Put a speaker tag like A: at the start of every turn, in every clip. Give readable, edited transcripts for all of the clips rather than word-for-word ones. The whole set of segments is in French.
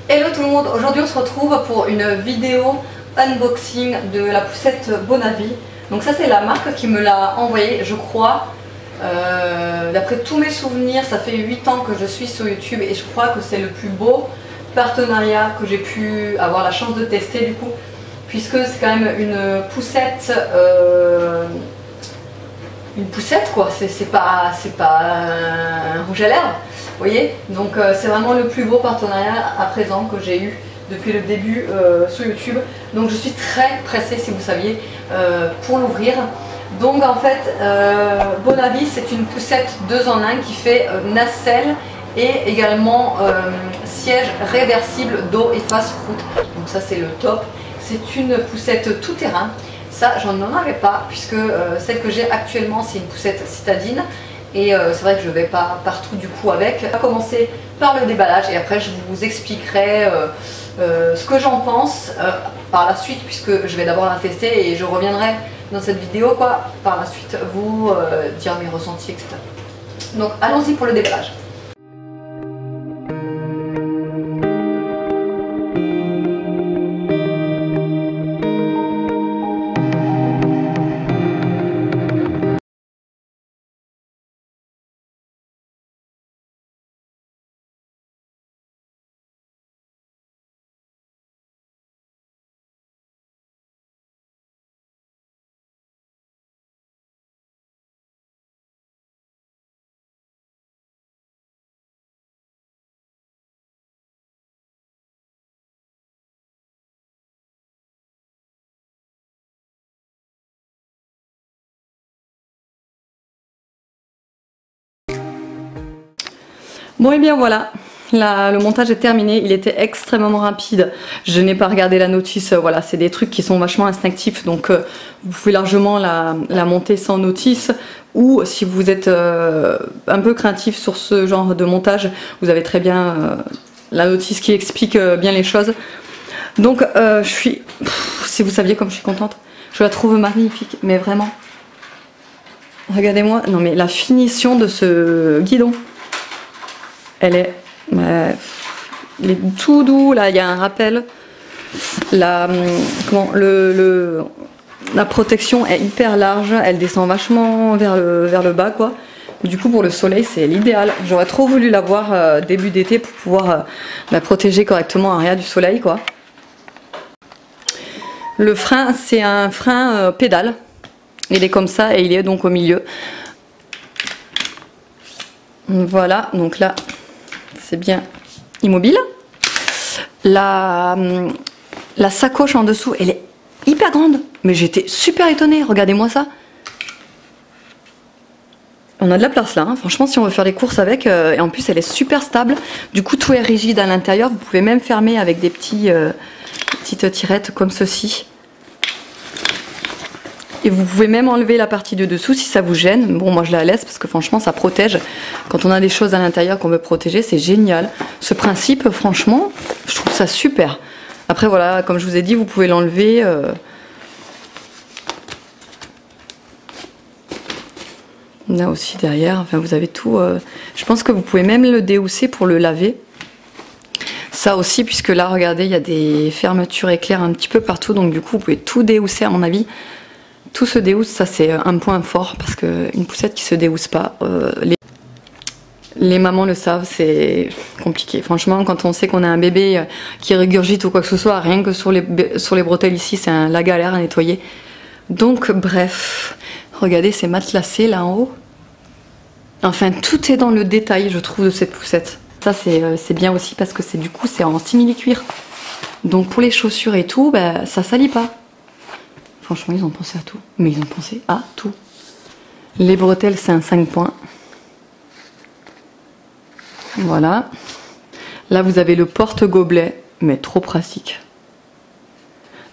A: Hello tout le monde, aujourd'hui on se retrouve pour une vidéo unboxing de la poussette Bonavi. Donc ça c'est la marque qui me l'a envoyé, je crois. D'après tous mes souvenirs, ça fait 8 ans que je suis sur YouTube et je crois que c'est le plus beau partenariat que j'ai pu avoir la chance de tester du coup. Puisque c'est quand même une poussette quoi, c'est pas un rouge à lèvres, vous voyez. Donc c'est vraiment le plus beau partenariat à présent que j'ai eu depuis le début sur YouTube. Donc je suis très pressée, si vous saviez, pour l'ouvrir. Donc en fait Bonavi, c'est une poussette 2 en 1 qui fait nacelle et également siège réversible dos et face route. Donc ça c'est le top. C'est une poussette tout terrain. Ça, j'en avais pas, puisque celle que j'ai actuellement, c'est une poussette citadine. Et c'est vrai que je vais pas partout du coup avec. On va commencer par le déballage et après je vous expliquerai ce que j'en pense par la suite, puisque je vais d'abord la tester et je reviendrai dans cette vidéo quoi, par la suite vous dire mes ressentis, etc. Donc allons-y pour le déballage. Bon et bien voilà, le montage est terminé, il était extrêmement rapide, je n'ai pas regardé la notice, voilà, c'est des trucs qui sont vachement instinctifs, donc vous pouvez largement la monter sans notice, ou si vous êtes un peu craintif sur ce genre de montage, vous avez très bien la notice qui explique bien les choses. Donc si vous saviez comme je suis contente, je la trouve magnifique, mais vraiment, regardez-moi, non mais la finition de ce guidon. Elle est tout doux, là il y a un rappel. La protection est hyper large, elle descend vachement vers le bas quoi. Du coup pour le soleil c'est l'idéal. J'aurais trop voulu l'avoir début d'été pour pouvoir la protéger correctement arrière du soleil quoi. Le frein c'est un frein pédale. Il est comme ça et il est donc au milieu. Voilà, donc là c'est bien immobile. La sacoche en dessous, elle est hyper grande. Mais j'étais super étonnée, regardez-moi ça. On a de la place là, hein. Franchement si on veut faire des courses avec, et en plus elle est super stable. Du coup tout est rigide à l'intérieur, vous pouvez même fermer avec des petites tirettes comme ceci. Et vous pouvez même enlever la partie de dessous si ça vous gêne. Bon, moi je la laisse parce que franchement ça protège. Quand on a des choses à l'intérieur qu'on veut protéger, c'est génial. Ce principe, franchement, je trouve ça super. Après voilà, comme je vous ai dit, vous pouvez l'enlever. Là aussi derrière, enfin vous avez tout. Je pense que vous pouvez même le déhousser pour le laver. Ça aussi, puisque là, regardez, il y a des fermetures éclairs un petit peu partout. Donc du coup, vous pouvez tout déhousser à mon avis. Tout se déhousse, ça c'est un point fort parce qu'une poussette qui se déhousse pas, les mamans le savent, c'est compliqué. Franchement, quand on sait qu'on a un bébé qui régurgite ou quoi que ce soit, rien que sur les bretelles ici, c'est la galère à nettoyer. Donc bref, regardez, c'est matelassé là en haut. Enfin, tout est dans le détail, je trouve, de cette poussette. Ça c'est bien aussi parce que du coup c'est en simili-cuir. Donc pour les chaussures et tout, bah, ça salit pas. Franchement, ils ont pensé à tout. Mais ils ont pensé à tout. Les bretelles, c'est un 5 points. Voilà. Là, vous avez le porte-gobelet, mais trop pratique.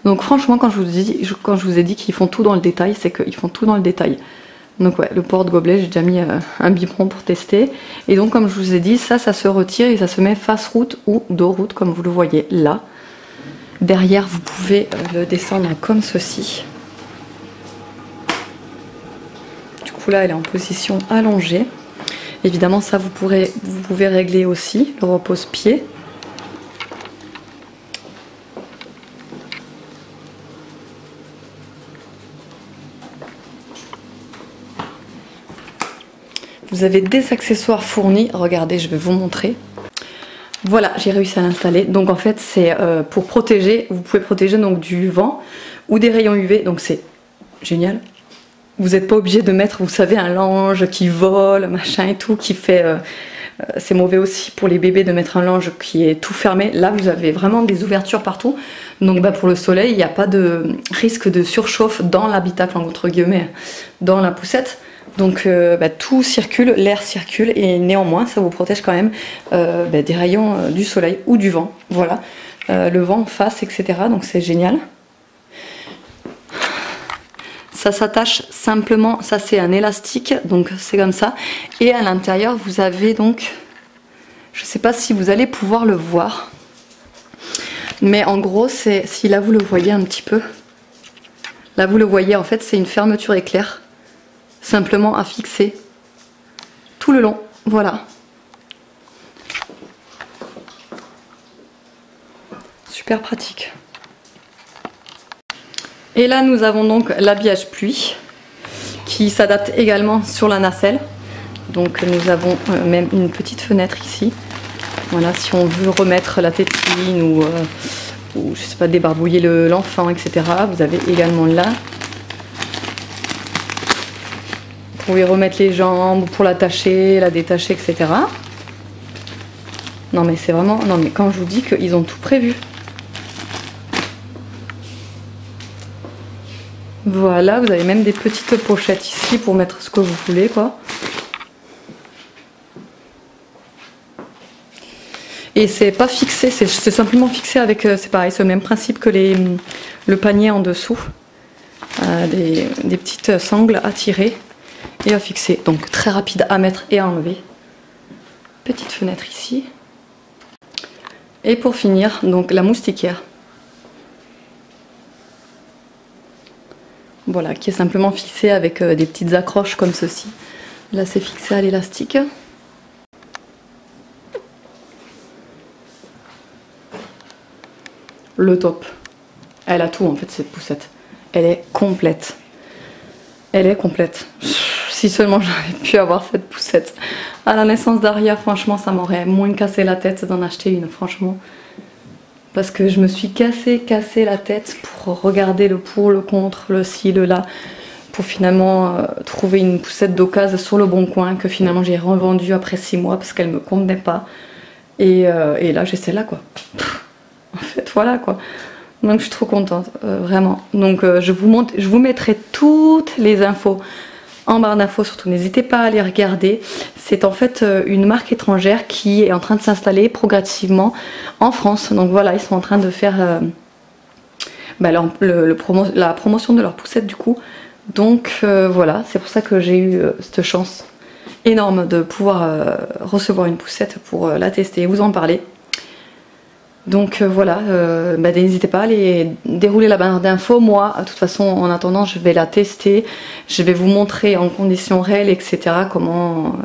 A: Donc franchement, quand je vous ai dit qu'ils font tout dans le détail, c'est qu'ils font tout dans le détail. Donc ouais, le porte-gobelet, j'ai déjà mis un biberon pour tester. Et donc, comme je vous ai dit, ça se retire et ça se met face route ou dos route, comme vous le voyez là. Derrière, vous pouvez le descendre comme ceci. Du coup, là, elle est en position allongée. Évidemment, ça, vous pouvez régler aussi le repose-pied. Vous avez des accessoires fournis. Regardez, je vais vous montrer. Voilà, j'ai réussi à l'installer. Donc en fait, c'est pour protéger. Vous pouvez protéger donc du vent ou des rayons UV. Donc c'est génial. Vous n'êtes pas obligé de mettre, vous savez, un lange qui vole, machin et tout, qui fait... c'est mauvais aussi pour les bébés de mettre un lange qui est tout fermé. Là, vous avez vraiment des ouvertures partout. Donc bah, pour le soleil, il n'y a pas de risque de surchauffe dans l'habitacle, entre guillemets, dans la poussette. Donc bah, tout circule, l'air circule et néanmoins, ça vous protège quand même bah, des rayons du soleil ou du vent. Voilà, le vent en face, etc. Donc c'est génial. Ça s'attache simplement, ça c'est un élastique, donc c'est comme ça. Et à l'intérieur, vous avez donc, je ne sais pas si vous allez pouvoir le voir, mais en gros, c'est, si là vous le voyez un petit peu, là vous le voyez, en fait c'est une fermeture éclair, simplement à fixer tout le long, voilà. Super pratique. Et là nous avons donc l'habillage pluie qui s'adapte également sur la nacelle. Donc nous avons même une petite fenêtre ici. Voilà, si on veut remettre la tétine ou je sais pas, débarbouiller l'enfant, etc. Vous avez également là. Vous pouvez remettre les jambes pour l'attacher, la détacher, etc. Non mais c'est vraiment... Non mais quand je vous dis qu'ils ont tout prévu. Voilà, vous avez même des petites pochettes ici pour mettre ce que vous voulez, quoi. Et c'est pas fixé, c'est simplement fixé avec, c'est pareil, c'est le même principe que le panier en dessous. Des petites sangles à tirer et à fixer. Donc très rapide à mettre et à enlever. Petite fenêtre ici. Et pour finir, donc la moustiquaire. Voilà, qui est simplement fixé avec des petites accroches comme ceci. Là, c'est fixé à l'élastique. Le top. Elle a tout en fait, cette poussette. Elle est complète. Elle est complète. Si seulement j'avais pu avoir cette poussette. À la naissance d'Aria, franchement, ça m'aurait moins cassé la tête d'en acheter une, franchement. Parce que je me suis cassé la tête pour regarder le pour, le contre, le ci, le là, pour finalement trouver une poussette d'occasion sur le bon coin que finalement j'ai revendue après 6 mois parce qu'elle me convenait pas. Et là j'ai celle-là quoi. En fait voilà quoi. Donc je suis trop contente, vraiment. Donc je vous mettrai toutes les infos en barre d'infos, surtout n'hésitez pas à les regarder. C'est en fait une marque étrangère qui est en train de s'installer progressivement en France. Donc voilà, ils sont en train de faire bah, la promotion de leur poussette du coup. Donc voilà, c'est pour ça que j'ai eu cette chance énorme de pouvoir recevoir une poussette pour la tester et vous en parler. Donc voilà, bah, n'hésitez pas à aller dérouler la barre d'infos. Moi, de toute façon, en attendant, je vais la tester. Je vais vous montrer en conditions réelles, etc. Comment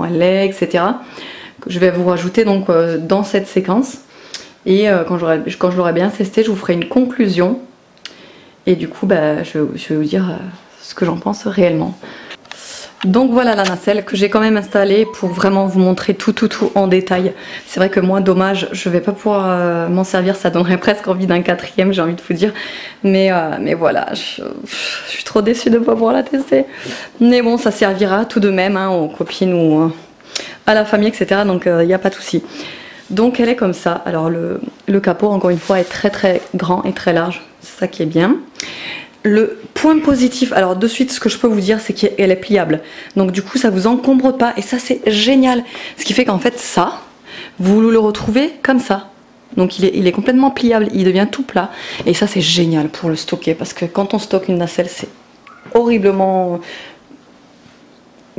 A: elle est, etc. Je vais vous rajouter donc dans cette séquence. Et quand je l'aurai bien testé, je vous ferai une conclusion. Et du coup, bah, je vais vous dire ce que j'en pense réellement. Donc voilà la nacelle que j'ai quand même installée pour vraiment vous montrer tout en détail. C'est vrai que moi, dommage, je vais pas pouvoir m'en servir, ça donnerait presque envie d'un 4e, j'ai envie de vous dire. Mais voilà, je suis trop déçue de ne pas pouvoir la tester. Mais bon, ça servira tout de même hein, aux copines ou à la famille, etc. Donc il n'y a pas de souci. Donc elle est comme ça. Alors le capot, encore une fois, est très grand et très large. C'est ça qui est bien. Le point positif, alors de suite ce que je peux vous dire c'est qu'elle est pliable. Donc du coup ça vous encombre pas et ça c'est génial. Ce qui fait qu'en fait ça, vous le retrouvez comme ça. Donc il est complètement pliable, il devient tout plat. Et ça c'est génial pour le stocker parce que quand on stocke une nacelle c'est horriblement...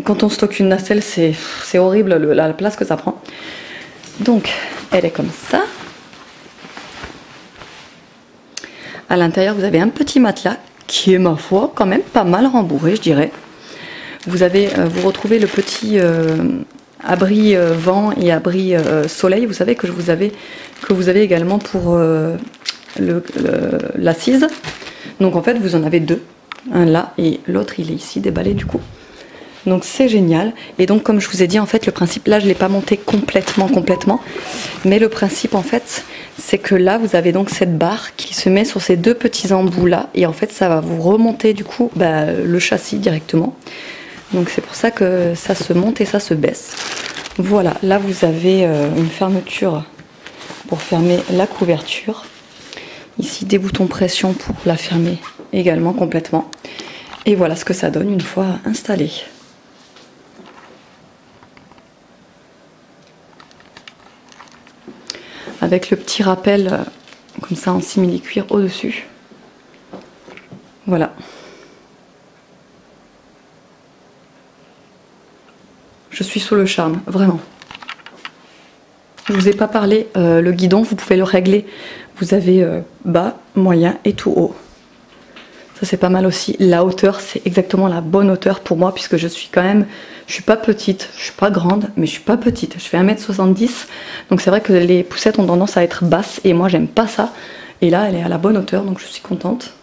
A: Quand on stocke une nacelle c'est horrible la place que ça prend. Donc elle est comme ça. À l'intérieur vous avez un petit matelas qui est ma foi quand même pas mal rembourré je dirais. Vous retrouvez le petit abri vent et abri soleil, vous savez que vous avez également pour l'assise. Donc en fait vous en avez deux, un là et l'autre il est ici déballé du coup. Donc c'est génial. Et donc comme je vous ai dit, en fait le principe, là je ne l'ai pas monté complètement, mais le principe en fait c'est que là vous avez donc cette barre qui se met sur ces deux petits embouts là, et en fait ça va vous remonter du coup le châssis directement. Donc c'est pour ça que ça se monte et ça se baisse. Voilà, là vous avez une fermeture pour fermer la couverture. Ici des boutons pression pour la fermer également complètement. Et voilà ce que ça donne une fois installé. Avec le petit rappel comme ça en simili-cuir au-dessus. Voilà. Je suis sous le charme, vraiment. Je vous ai pas parlé, le guidon, vous pouvez le régler. Vous avez bas, moyen et tout haut. Ça c'est pas mal aussi. La hauteur, c'est exactement la bonne hauteur pour moi, puisque je suis quand même, je suis pas petite, je suis pas grande, mais je suis pas petite. Je fais 1m70, donc c'est vrai que les poussettes ont tendance à être basses, et moi j'aime pas ça. Et là, elle est à la bonne hauteur, donc je suis contente.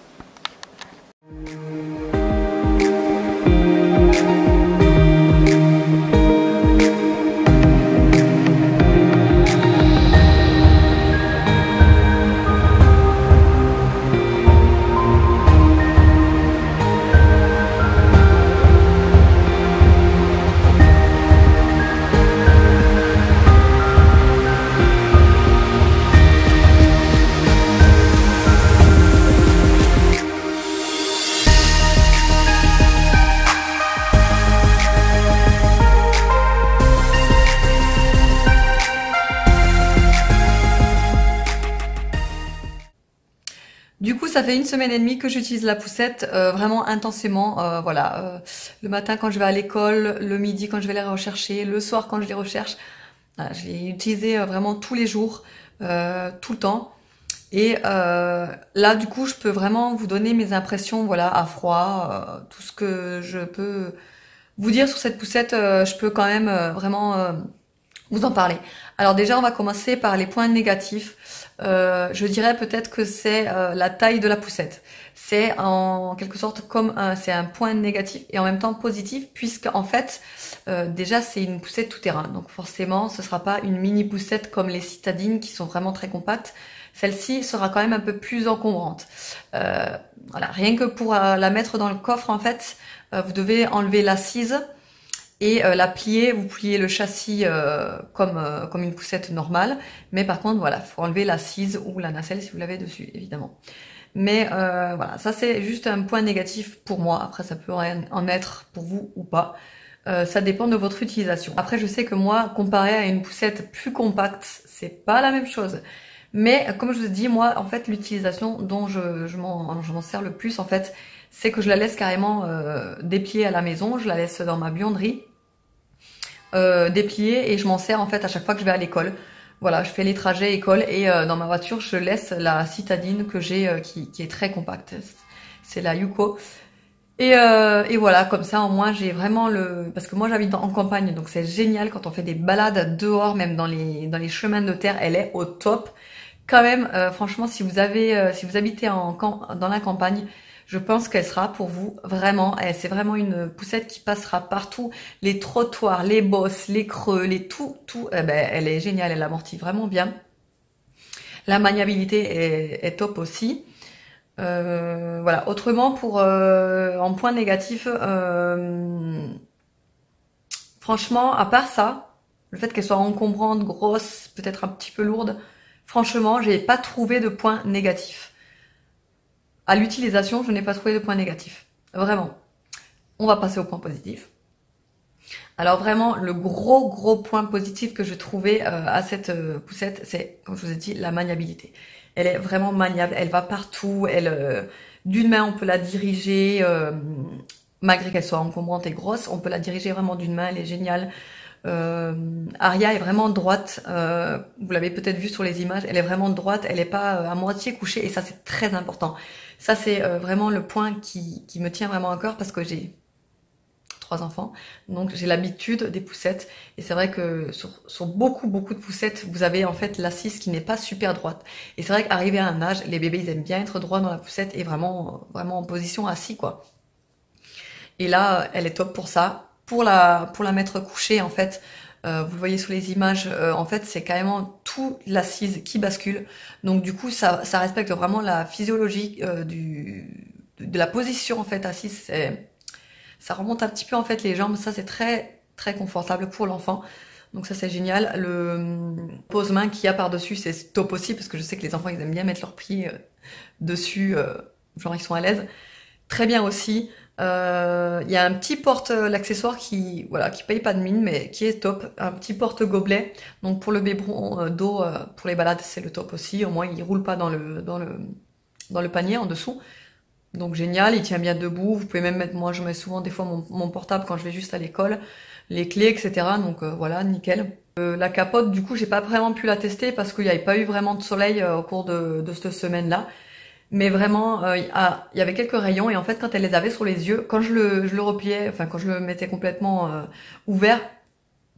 A: Du coup, ça fait 1 semaine et demie que j'utilise la poussette vraiment intensément. Voilà, le matin quand je vais à l'école, le midi quand je vais les rechercher, le soir quand je les recherche. Voilà, je l'ai utilisée vraiment tous les jours, tout le temps. Et là, du coup, je peux vraiment vous donner mes impressions, voilà, à froid, tout ce que je peux vous dire sur cette poussette. Je peux quand même vraiment vous en parler. Alors déjà, on va commencer par les points négatifs. Je dirais peut-être que c'est la taille de la poussette. C'est en quelque sorte comme c'est un point négatif et en même temps positif, puisque en fait déjà c'est une poussette tout-terrain, donc forcément ce sera pas une mini poussette comme les citadines qui sont vraiment très compactes. Celle-ci sera quand même un peu plus encombrante. Voilà, rien que pour la mettre dans le coffre en fait, vous devez enlever l'assise et la plier, vous pliez le châssis comme une poussette normale, mais par contre voilà, faut enlever l'assise ou la nacelle si vous l'avez dessus évidemment. Mais voilà, ça c'est juste un point négatif pour moi. Après ça peut en être pour vous ou pas. Ça dépend de votre utilisation. Après je sais que moi, comparé à une poussette plus compacte, c'est pas la même chose. Mais comme je vous ai dit, moi en fait l'utilisation dont je m'en sers le plus en fait, c'est que je la laisse carrément déplier à la maison. Je la laisse dans ma buanderie dépliée et je m'en sers en fait à chaque fois que je vais à l'école. Voilà, je fais les trajets école et dans ma voiture je laisse la citadine que j'ai qui est très compacte. C'est la Yuko. Et voilà, comme ça au moins j'ai vraiment parce que moi j'habite en campagne, donc c'est génial quand on fait des balades dehors, même dans les chemins de terre, elle est au top. Quand même, franchement, si vous habitez dans la campagne, je pense qu'elle sera pour vous vraiment. C'est vraiment une poussette qui passera partout, les trottoirs, les bosses, les creux, tout. Eh ben, elle est géniale, elle amortit vraiment bien. La maniabilité est top aussi. Voilà. Autrement, en point négatif, franchement, à part ça, le fait qu'elle soit encombrante, grosse, peut-être un petit peu lourde, franchement, j'ai pas trouvé de point négatif. À l'utilisation, je n'ai pas trouvé de point négatif. Vraiment. On va passer au point positif. Alors vraiment, le gros point positif que je trouvais à cette poussette, c'est, comme je vous ai dit, la maniabilité. Elle est vraiment maniable, elle va partout, d'une main on peut la diriger, malgré qu'elle soit encombrante et grosse, on peut la diriger vraiment d'une main, elle est géniale. Aria est vraiment droite, vous l'avez peut-être vu sur les images, elle est vraiment droite, elle n'est pas à moitié couchée, et ça c'est très important. Ça c'est vraiment le point qui me tient vraiment à cœur, parce que j'ai 3 enfants, donc j'ai l'habitude des poussettes, et c'est vrai que sur beaucoup de poussettes, vous avez en fait l'assise qui n'est pas super droite, et c'est vrai qu'arrivé à un âge, les bébés ils aiment bien être droits dans la poussette, et vraiment en position assis quoi. Et là, elle est top pour ça. pour la mettre couchée, en fait, vous le voyez sous les images, en fait, c'est carrément tout l'assise qui bascule. Donc du coup, ça respecte vraiment la physiologie de la position, en fait, assise. Ça remonte un petit peu, en fait, les jambes. Ça, c'est très, très confortable pour l'enfant. Donc ça, c'est génial. Le pose-main qu'il y a par-dessus, c'est top aussi, parce que je sais que les enfants, ils aiment bien mettre leurs pieds dessus, genre ils sont à l'aise. Très bien aussi. Il y a un petit porte-l'accessoire qui paye pas de mine, mais qui est top. Un petit porte-gobelet. Donc pour le biberon d'eau, pour les balades, c'est le top aussi. Au moins, il roule pas dans le panier en dessous. Donc génial, il tient bien debout. Vous pouvez même mettre, moi je mets souvent des fois mon portable quand je vais juste à l'école, les clés, etc. Donc voilà, nickel. La capote, du coup, j'ai pas vraiment pu la tester parce qu'il n'y avait pas eu vraiment de soleil au cours de cette semaine-là. Mais vraiment, il y avait quelques rayons et en fait, quand elle les avait sur les yeux, quand je le repliais, enfin quand je le mettais complètement ouvert,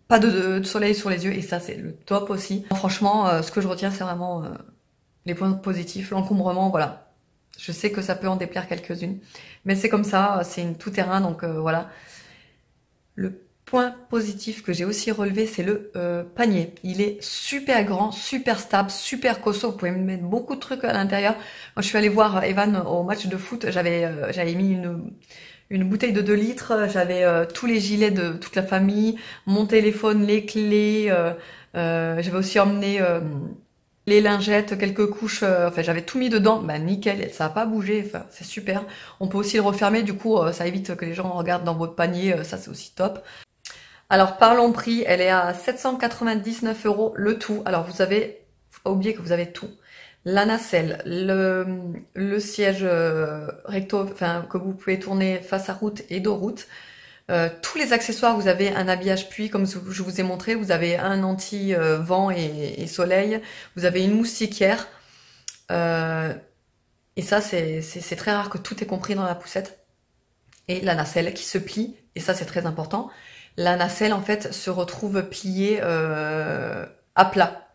A: pas de soleil sur les yeux et ça, c'est le top aussi. Franchement, ce que je retiens, c'est vraiment les points positifs, l'encombrement, voilà. Je sais que ça peut en déplaire quelques-unes, mais c'est comme ça, c'est une tout-terrain, donc voilà. Le point positif que j'ai aussi relevé, c'est le panier. Il est super grand, super stable, super costaud. Vous pouvez mettre beaucoup de trucs à l'intérieur. Quand je suis allée voir Evan au match de foot, j'avais mis une bouteille de 2 litres, j'avais tous les gilets de toute la famille, mon téléphone, les clés, j'avais aussi emmené les lingettes, quelques couches, enfin j'avais tout mis dedans, bah nickel, ça a pas bougé, enfin c'est super. On peut aussi le refermer, du coup ça évite que les gens regardent dans votre panier, ça c'est aussi top. Alors parlons prix, elle est à 799 € le tout. Alors vous avez, faut pas oublier que vous avez tout. La nacelle, le siège recto, enfin que vous pouvez tourner face à route et dos route. Tous les accessoires, vous avez un habillage pluie comme je vous ai montré, vous avez un anti-vent et soleil, vous avez une moustiquaire, et ça c'est très rare que tout est compris dans la poussette. Et la nacelle qui se plie, et ça c'est très important. La nacelle en fait se retrouve pliée à plat,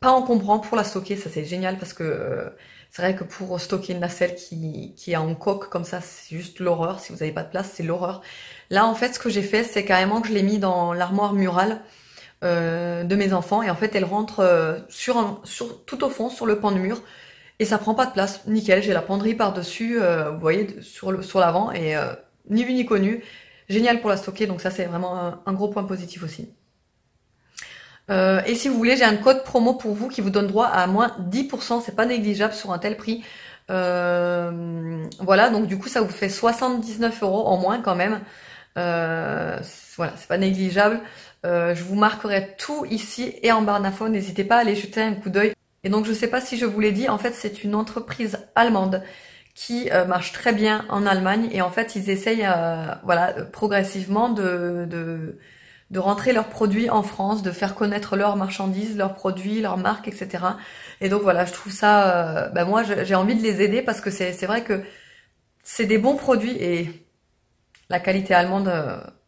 A: pas encombrant pour la stocker, ça c'est génial parce que c'est vrai que pour stocker une nacelle qui est en coque comme ça, c'est juste l'horreur. Si vous n'avez pas de place, c'est l'horreur. Là, en fait, ce que j'ai fait, c'est carrément que je l'ai mis dans l'armoire murale de mes enfants. Et en fait, elle rentre tout au fond, sur le pan de mur. Et ça prend pas de place. Nickel, j'ai la penderie par-dessus, vous voyez, sur l'avant. Et ni vu ni connu. Génial pour la stocker. Donc ça, c'est vraiment un gros point positif aussi. Et si vous voulez, j'ai un code promo pour vous qui vous donne droit à moins 10%, c'est pas négligeable sur un tel prix. Voilà, donc du coup ça vous fait 79 € en moins quand même. Voilà, c'est pas négligeable. Je vous marquerai tout ici et en barre d'infos, n'hésitez pas à aller jeter un coup d'œil. Et donc je sais pas si je vous l'ai dit, en fait c'est une entreprise allemande qui marche très bien en Allemagne et en fait ils essayent voilà, progressivement de rentrer leurs produits en France, de faire connaître leurs marchandises, leurs produits, leurs marques, etc. Et donc voilà, je trouve ça, moi j'ai envie de les aider parce que c'est vrai que c'est des bons produits et la qualité allemande,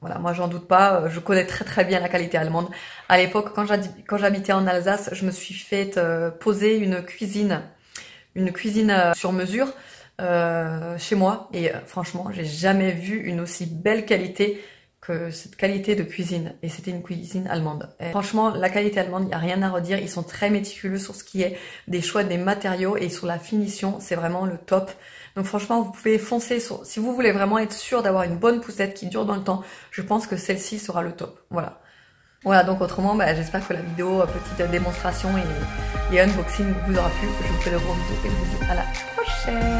A: voilà, moi j'en doute pas, je connais très très bien la qualité allemande. À l'époque, quand j'habitais en Alsace, je me suis fait poser une cuisine sur mesure chez moi et franchement, j'ai jamais vu une aussi belle qualité que cette qualité de cuisine, et c'était une cuisine allemande. Et franchement, la qualité allemande, il n'y a rien à redire, ils sont très méticuleux sur ce qui est des choix des matériaux et sur la finition, c'est vraiment le top. Donc franchement, vous pouvez foncer sur, si vous voulez vraiment être sûr d'avoir une bonne poussette qui dure dans le temps, je pense que celle-ci sera le top. Voilà. Voilà, donc autrement, j'espère que la vidéo, petite démonstration et unboxing vous aura plu. Je vous fais de gros bisous et je vous dis à la prochaine.